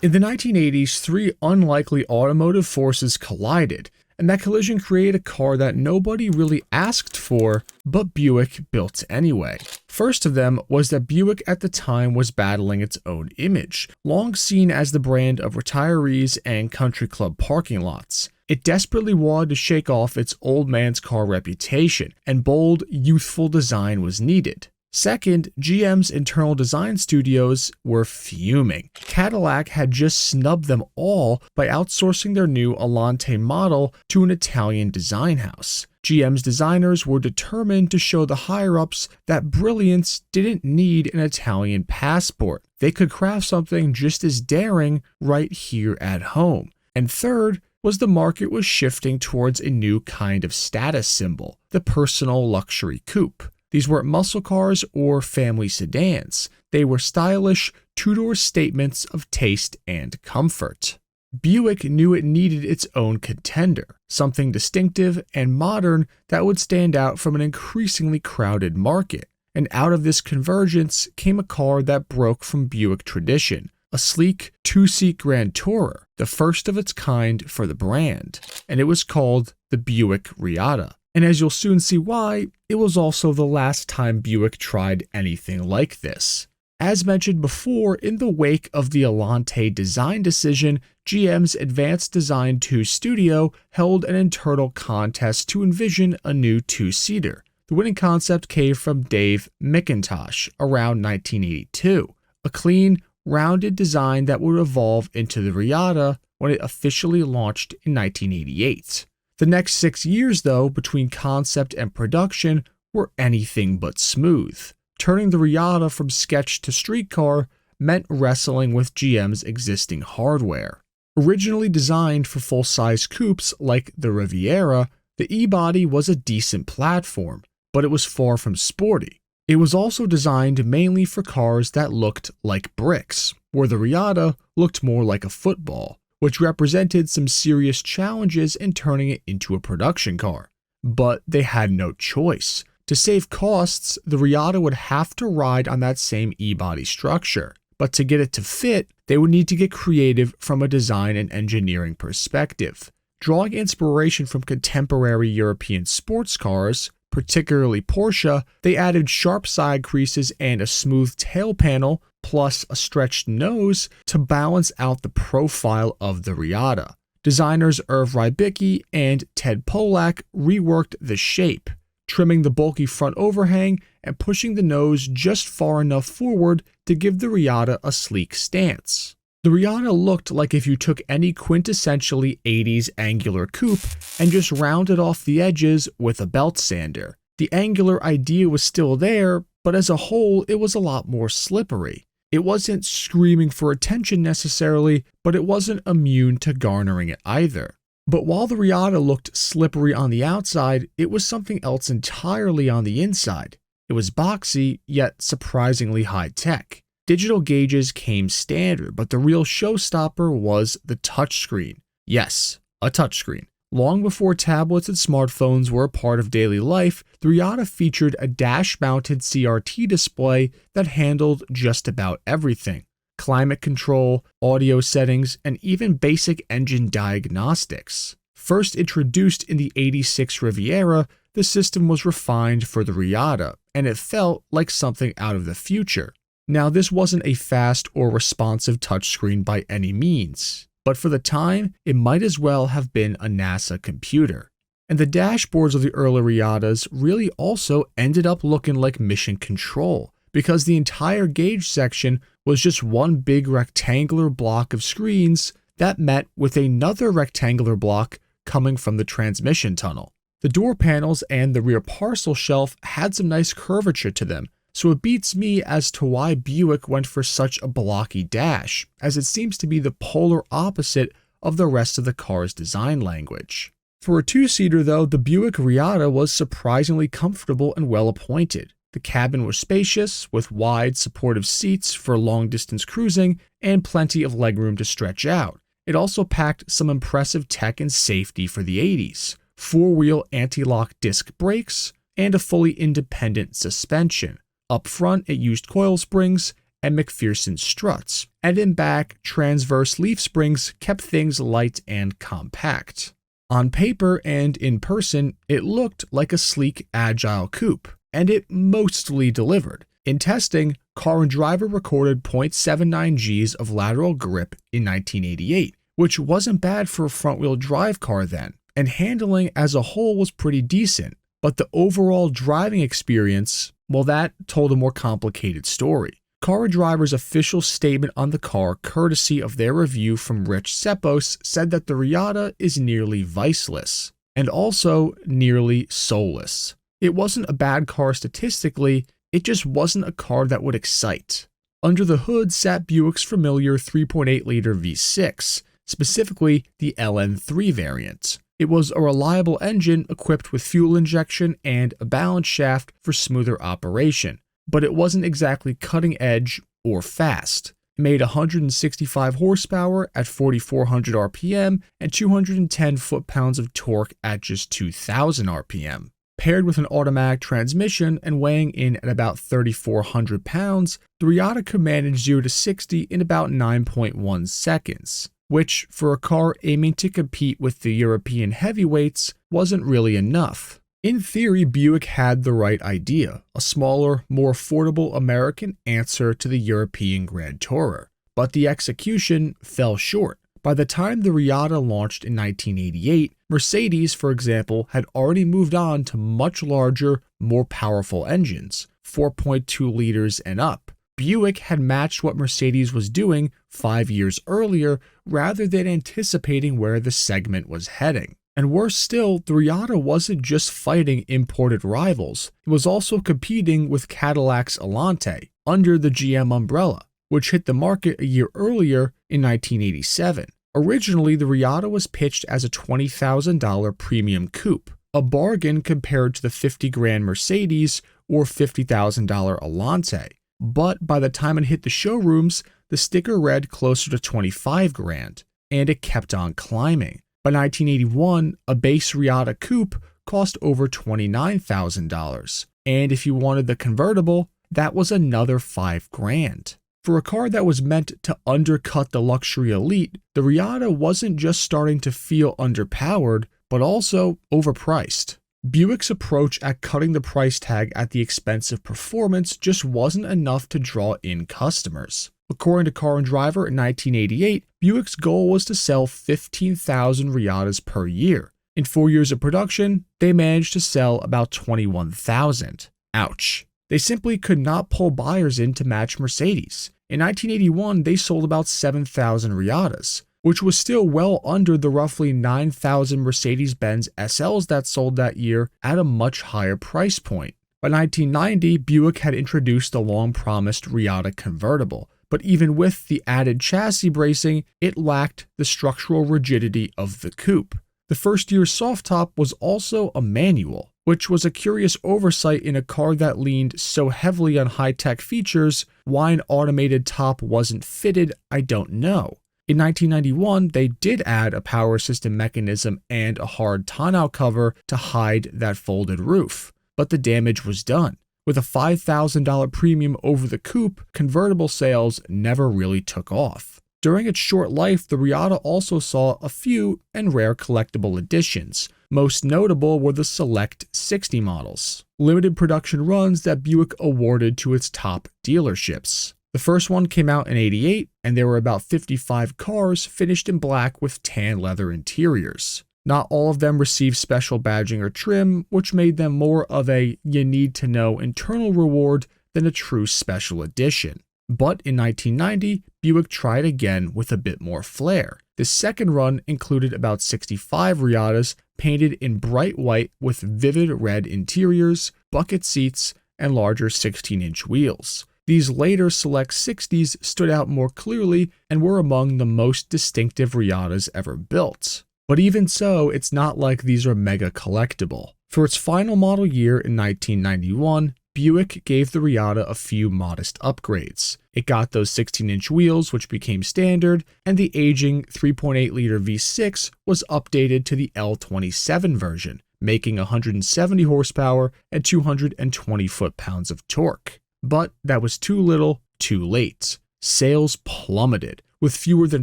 In the 1980s, three unlikely automotive forces collided, and that collision created a car that nobody really asked for, but Buick built anyway. First of them was that Buick at the time was battling its own image, long seen as the brand of retirees and country club parking lots. It desperately wanted to shake off its old man's car reputation, and bold, youthful design was needed. Second, GM's internal design studios were fuming. Cadillac had just snubbed them all by outsourcing their new Alante model to an Italian design house. GM's designers were determined to show the higher-ups that brilliance didn't need an Italian passport. They could craft something just as daring right here at home. And third, was the market was shifting towards a new kind of status symbol, the personal luxury coupe. These weren't muscle cars or family sedans. They were stylish, two-door statements of taste and comfort. Buick knew it needed its own contender, something distinctive and modern that would stand out from an increasingly crowded market. And out of this convergence came a car that broke from Buick tradition, a sleek, two-seat Grand Tourer, the first of its kind for the brand. And it was called the Buick Reatta. And as you'll soon see why, it was also the last time Buick tried anything like this. As mentioned before, in the wake of the Alante design decision, GM's Advanced Design 2 studio held an internal contest to envision a new two-seater. The winning concept came from Dave McIntosh around 1982, a clean, rounded design that would evolve into the Reatta when it officially launched in 1988. The next 6 years, though, between concept and production were anything but smooth. Turning the Reatta from sketch to streetcar meant wrestling with GM's existing hardware. Originally designed for full-size coupes like the Riviera, the E-Body was a decent platform, but it was far from sporty. It was also designed mainly for cars that looked like bricks, where the Reatta looked more like a football, which represented some serious challenges in turning it into a production car. But they had no choice. To save costs, the Reatta would have to ride on that same E-body structure. But to get it to fit, they would need to get creative from a design and engineering perspective. Drawing inspiration from contemporary European sports cars, particularly Porsche, they added sharp side creases and a smooth tail panel, plus a stretched nose to balance out the profile of the Reatta. Designers Irv Rybicki and Ted Polak reworked the shape, trimming the bulky front overhang and pushing the nose just far enough forward to give the Reatta a sleek stance. The Reatta looked like if you took any quintessentially 80s angular coupe and just rounded off the edges with a belt sander. The angular idea was still there, but as a whole, it was a lot more slippery. It wasn't screaming for attention necessarily, but it wasn't immune to garnering it either. But while the Reatta looked slippery on the outside, it was something else entirely on the inside. It was boxy, yet surprisingly high-tech. Digital gauges came standard, but the real showstopper was the touchscreen. Yes, a touchscreen. Long before tablets and smartphones were a part of daily life, the Reatta featured a dash-mounted CRT display that handled just about everything. Climate control, audio settings, and even basic engine diagnostics. First introduced in the '86 Riviera, the system was refined for the Reatta, and it felt like something out of the future. Now, this wasn't a fast or responsive touchscreen by any means, but for the time, it might as well have been a NASA computer. And the dashboards of the early Reattas really also ended up looking like mission control, because the entire gauge section was just one big rectangular block of screens that met with another rectangular block coming from the transmission tunnel. The door panels and the rear parcel shelf had some nice curvature to them, so it beats me as to why Buick went for such a blocky dash, as it seems to be the polar opposite of the rest of the car's design language. For a two-seater though, the Buick Reatta was surprisingly comfortable and well-appointed. The cabin was spacious, with wide, supportive seats for long-distance cruising and plenty of legroom to stretch out. It also packed some impressive tech and safety for the 80s, four-wheel anti-lock disc brakes, and a fully independent suspension. Up front, it used coil springs, and McPherson struts, and in back, transverse leaf springs kept things light and compact. On paper and in person, it looked like a sleek, agile coupe, and it mostly delivered. In testing, Car and Driver recorded 0.79 Gs of lateral grip in 1988, which wasn't bad for a front-wheel drive car then, and handling as a whole was pretty decent, but the overall driving experience, well, that told a more complicated story. Car and Driver's official statement on the car, courtesy of their review from Rich Sepos, said that the Reatta is nearly viceless, and also nearly soulless. It wasn't a bad car statistically, it just wasn't a car that would excite. Under the hood sat Buick's familiar 3.8-liter V6, specifically the LN3 variant. It was a reliable engine equipped with fuel injection and a balance shaft for smoother operation, but it wasn't exactly cutting edge or fast. It made 165 horsepower at 4,400 RPM and 210 foot-pounds of torque at just 2,000 RPM. Paired with an automatic transmission and weighing in at about 3,400 pounds, the Reatta could manage 0 to 60 in about 9.1 seconds, which, for a car aiming to compete with the European heavyweights, wasn't really enough. In theory, Buick had the right idea, a smaller, more affordable American answer to the European Grand Tourer, but the execution fell short. By the time the Reatta launched in 1988, Mercedes, for example, had already moved on to much larger, more powerful engines, 4.2 liters and up. Buick had matched what Mercedes was doing 5 years earlier rather than anticipating where the segment was heading. And worse still, the Reatta wasn't just fighting imported rivals, it was also competing with Cadillac's Elante under the GM umbrella, which hit the market a year earlier in 1987. Originally, the Reatta was pitched as a $20,000 premium coupe, a bargain compared to the $50,000 Mercedes or $50,000 Elante. But by the time it hit the showrooms, the sticker read closer to $25,000, and it kept on climbing. By 1981, a base Reatta coupe cost over $29,000, and if you wanted the convertible, that was another $5,000. For a car that was meant to undercut the luxury elite, the Reatta wasn't just starting to feel underpowered, but also overpriced. Buick's approach at cutting the price tag at the expense of performance just wasn't enough to draw in customers. According to Car and Driver in 1988, Buick's goal was to sell 15,000 Reattas per year. In 4 years of production, they managed to sell about 21,000. Ouch. They simply could not pull buyers in to match Mercedes. In 1981, they sold about 7,000 Reattas, which was still well under the roughly 9,000 Mercedes-Benz SLs that sold that year at a much higher price point. By 1990, Buick had introduced the long-promised Reatta convertible, but even with the added chassis bracing, it lacked the structural rigidity of the coupe. The first year's soft top was also a manual, which was a curious oversight in a car that leaned so heavily on high-tech features. Why an automated top wasn't fitted, I don't know. In 1991, they did add a power system mechanism and a hard tonneau cover to hide that folded roof, but the damage was done. With a $5,000 premium over the coupe, convertible sales never really took off. During its short life, the Reatta also saw a few and rare collectible additions. Most notable were the Select 60 models, limited production runs that Buick awarded to its top dealerships. The first one came out in '88, and there were about 55 cars finished in black with tan leather interiors. Not all of them received special badging or trim, which made them more of a you-need-to-know internal reward than a true special edition. But in 1990, Buick tried again with a bit more flair. The second run included about 65 Reattas painted in bright white with vivid red interiors, bucket seats, and larger 16-inch wheels. These later Select 60s stood out more clearly and were among the most distinctive Reattas ever built. But even so, it's not like these are mega collectible. For its final model year in 1991, Buick gave the Reatta a few modest upgrades. It got those 16-inch wheels, which became standard, and the aging 3.8-liter V6 was updated to the L27 version, making 170 horsepower and 220 foot-pounds of torque. But that was too little, too late. Sales plummeted, with fewer than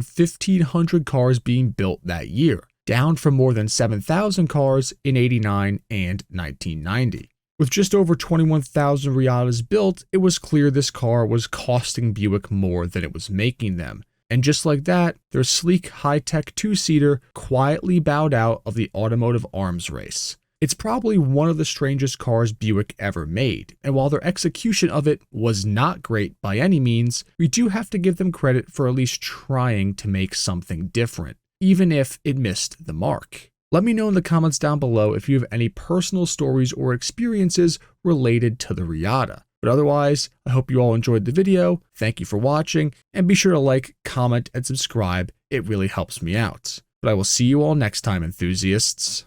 1,500 cars being built that year, down from more than 7,000 cars in '89 and 1990. With just over 21,000 Reattas built, it was clear this car was costing Buick more than it was making them. And just like that, their sleek, high-tech two-seater quietly bowed out of the automotive arms race. It's probably one of the strangest cars Buick ever made, and while their execution of it was not great by any means, we do have to give them credit for at least trying to make something different, even if it missed the mark. Let me know in the comments down below if you have any personal stories or experiences related to the Reatta. But otherwise, I hope you all enjoyed the video, thank you for watching, and be sure to like, comment, and subscribe, it really helps me out. But I will see you all next time, enthusiasts.